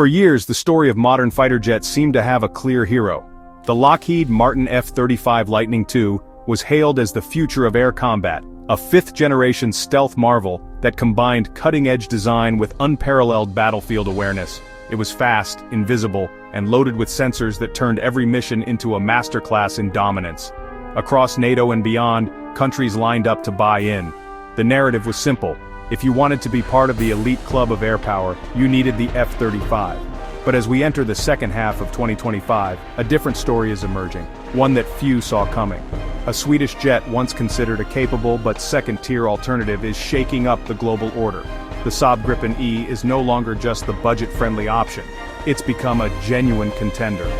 For years, the story of modern fighter jets seemed to have a clear hero. The Lockheed Martin F-35 Lightning II was hailed as the future of air combat, a fifth-generation stealth marvel that combined cutting-edge design with unparalleled battlefield awareness. It was fast, invisible, and loaded with sensors that turned every mission into a masterclass in dominance. Across NATO and beyond, countries lined up to buy in. The narrative was simple. If you wanted to be part of the elite club of air power, you needed the F-35. But as we enter the second half of 2025, a different story is emerging, one that few saw coming. A Swedish jet once considered a capable but second-tier alternative is shaking up the global order. The Saab Gripen E is no longer just the budget-friendly option. It's become a genuine contender.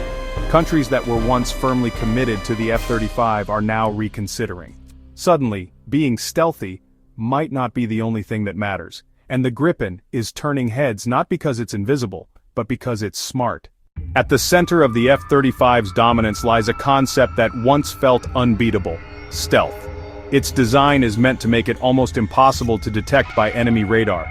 Countries that were once firmly committed to the F-35 are now reconsidering. Suddenly, being stealthy might not be the only thing that matters, and the Gripen is turning heads not because it's invisible, but because it's smart. At the center of the F-35's dominance lies a concept that once felt unbeatable: stealth. Its design is meant to make it almost impossible to detect by enemy radar.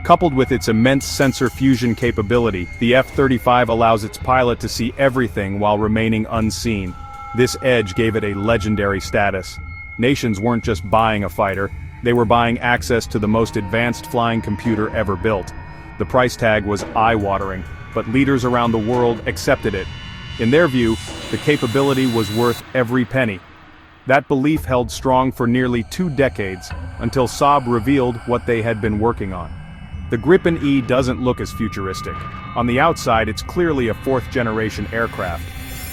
Coupled with its immense sensor fusion capability, the F-35 allows its pilot to see everything while remaining unseen. This edge gave it a legendary status. Nations weren't just buying a fighter, they were buying access to the most advanced flying computer ever built. The price tag was eye-watering, but leaders around the world accepted it. In their view, the capability was worth every penny. That belief held strong for nearly 2 decades, until Saab revealed what they had been working on. The Gripen E doesn't look as futuristic. On the outside, it's clearly a 4th-generation aircraft.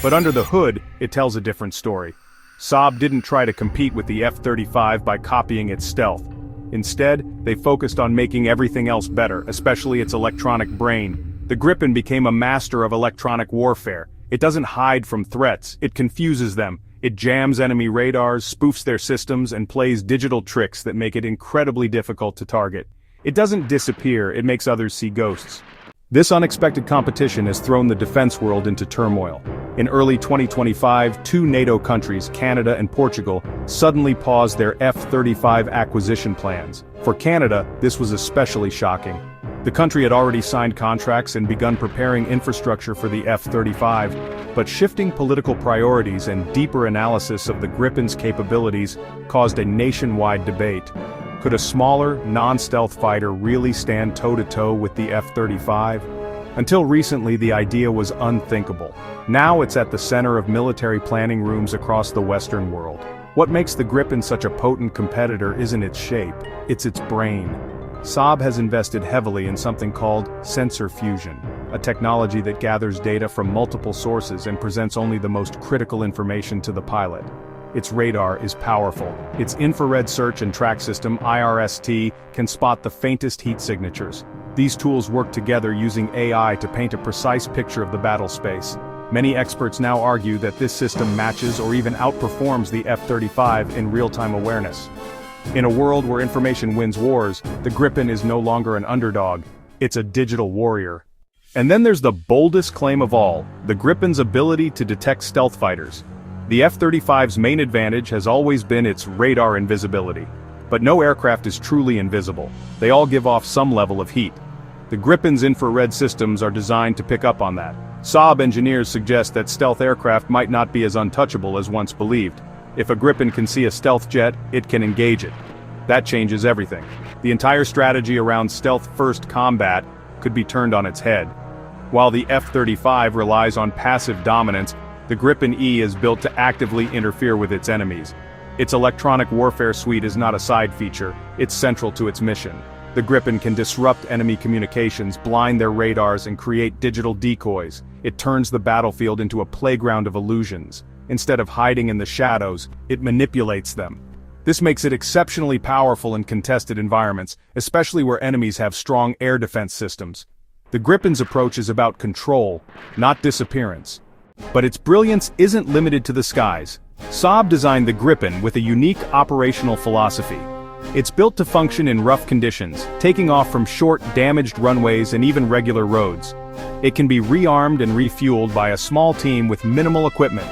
But under the hood, it tells a different story. Saab didn't try to compete with the F-35 by copying its stealth. Instead, they focused on making everything else better, especially its electronic brain. The Gripen became a master of electronic warfare. It doesn't hide from threats, it confuses them. It jams enemy radars, spoofs their systems, and plays digital tricks that make it incredibly difficult to target. It doesn't disappear, it makes others see ghosts. This unexpected competition has thrown the defense world into turmoil. In early 2025, 2 NATO countries, Canada and Portugal, suddenly paused their F-35 acquisition plans. For Canada, this was especially shocking. The country had already signed contracts and begun preparing infrastructure for the F-35, but shifting political priorities and deeper analysis of the Gripen's capabilities caused a nationwide debate. Could a smaller, non-stealth fighter really stand toe-to-toe with the F-35? Until recently, the idea was unthinkable. Now it's at the center of military planning rooms across the Western world. What makes the Gripen such a potent competitor isn't its shape, it's its brain. Saab has invested heavily in something called sensor fusion, a technology that gathers data from multiple sources and presents only the most critical information to the pilot. Its radar is powerful. Its infrared search and track system, IRST, can spot the faintest heat signatures. These tools work together using AI to paint a precise picture of the battle space. Many experts now argue that this system matches or even outperforms the F-35 in real-time awareness. In a world where information wins wars, the Gripen is no longer an underdog, it's a digital warrior. And then there's the boldest claim of all, the Gripen's ability to detect stealth fighters. The F-35's main advantage has always been its radar invisibility. But no aircraft is truly invisible. They all give off some level of heat. The Gripen's infrared systems are designed to pick up on that. Saab engineers suggest that stealth aircraft might not be as untouchable as once believed. If a Gripen can see a stealth jet, it can engage it. That changes everything. The entire strategy around stealth-first combat could be turned on its head. While the F-35 relies on passive dominance, the Gripen E is built to actively interfere with its enemies. Its electronic warfare suite is not a side feature, it's central to its mission. The Gripen can disrupt enemy communications, blind their radars, and create digital decoys. It turns the battlefield into a playground of illusions. Instead of hiding in the shadows, it manipulates them. This makes it exceptionally powerful in contested environments, especially where enemies have strong air defense systems. The Gripen's approach is about control, not disappearance. But its brilliance isn't limited to the skies. Saab designed the Gripen with a unique operational philosophy. It's built to function in rough conditions, taking off from short, damaged runways and even regular roads. It can be rearmed and refueled by a small team with minimal equipment.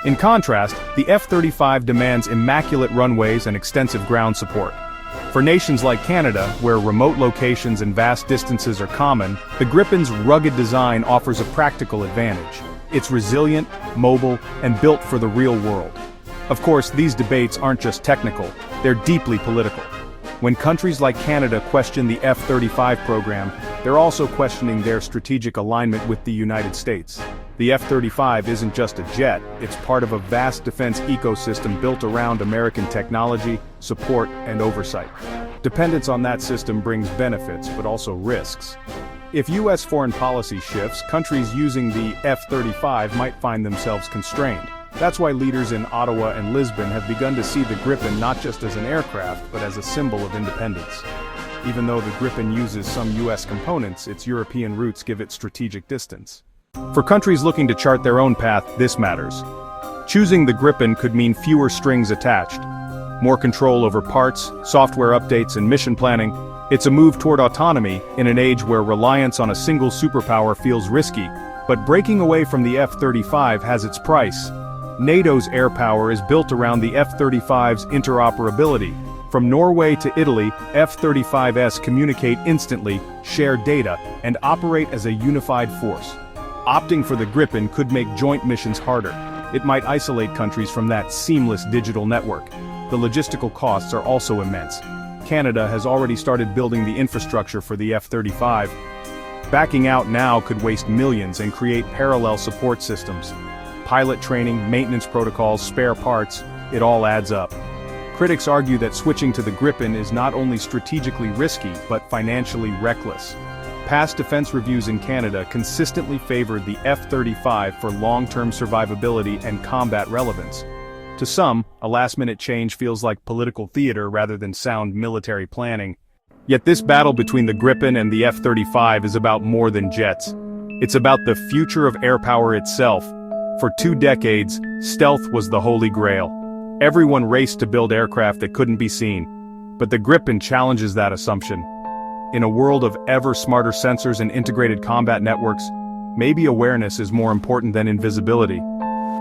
In contrast, the F-35 demands immaculate runways and extensive ground support. For nations like Canada, where remote locations and vast distances are common, the Gripen's rugged design offers a practical advantage. It's resilient, mobile, and built for the real world. Of course, these debates aren't just technical, they're deeply political. When countries like Canada question the F-35 program, they're also questioning their strategic alignment with the United States. The F-35 isn't just a jet, it's part of a vast defense ecosystem built around American technology, support, and oversight. Dependence on that system brings benefits, but also risks. If U.S. foreign policy shifts, countries using the F-35 might find themselves constrained. That's why leaders in Ottawa and Lisbon have begun to see the Gripen not just as an aircraft, but as a symbol of independence. Even though the Gripen uses some U.S. components, its European roots give it strategic distance. For countries looking to chart their own path, this matters. Choosing the Gripen could mean fewer strings attached, more control over parts, software updates, and mission planning. It's a move toward autonomy in an age where reliance on a single superpower feels risky, but breaking away from the F-35 has its price. NATO's air power is built around the F-35's interoperability. From Norway to Italy, F-35s communicate instantly, share data, and operate as a unified force. Opting for the Gripen could make joint missions harder. It might isolate countries from that seamless digital network. The logistical costs are also immense. Canada has already started building the infrastructure for the F-35. Backing out now could waste millions and create parallel support systems. Pilot training, maintenance protocols, spare parts, it all adds up. Critics argue that switching to the Gripen is not only strategically risky, but financially reckless. Past defense reviews in Canada consistently favored the F-35 for long-term survivability and combat relevance. To some, a last-minute change feels like political theater rather than sound military planning. Yet this battle between the Gripen and the F-35 is about more than jets. It's about the future of air power itself. For 2 decades, stealth was the holy grail. Everyone raced to build aircraft that couldn't be seen. But the Gripen challenges that assumption. In a world of ever smarter sensors and integrated combat networks, maybe awareness is more important than invisibility.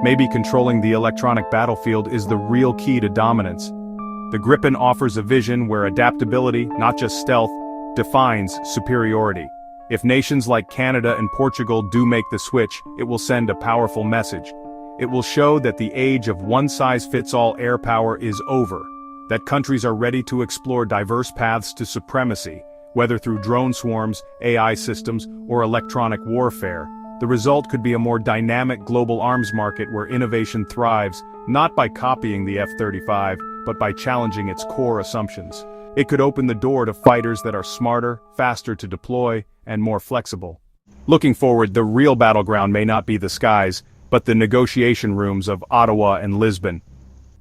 Maybe controlling the electronic battlefield is the real key to dominance. The Gripen offers a vision where adaptability, not just stealth, defines superiority. If nations like Canada and Portugal do make the switch, it will send a powerful message. It will show that the age of one-size-fits-all air power is over, that countries are ready to explore diverse paths to supremacy, whether through drone swarms, AI systems, or electronic warfare. The result could be a more dynamic global arms market where innovation thrives, not by copying the F-35, but by challenging its core assumptions. It could open the door to fighters that are smarter, faster to deploy, and more flexible. Looking forward, the real battleground may not be the skies, but the negotiation rooms of Ottawa and Lisbon.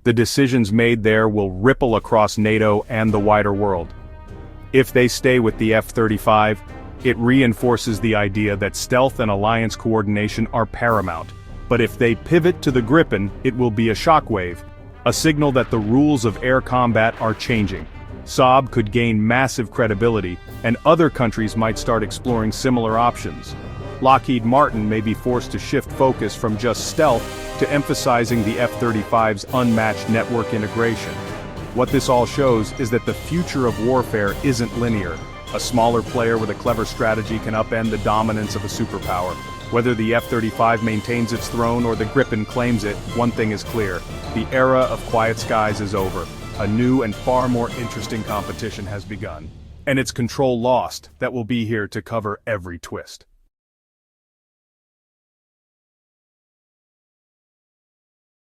The decisions made there will ripple across NATO and the wider world. If they stay with the F-35, it reinforces the idea that stealth and alliance coordination are paramount. But if they pivot to the Gripen, it will be a shockwave, a signal that the rules of air combat are changing. Saab could gain massive credibility, and other countries might start exploring similar options. Lockheed Martin may be forced to shift focus from just stealth to emphasizing the F-35's unmatched network integration. What this all shows is that the future of warfare isn't linear. A smaller player with a clever strategy can upend the dominance of a superpower. Whether the F-35 maintains its throne or the Gripen claims it, one thing is clear: the era of quiet skies is over. A new and far more interesting competition has begun. And it's control lost that will be here to cover every twist.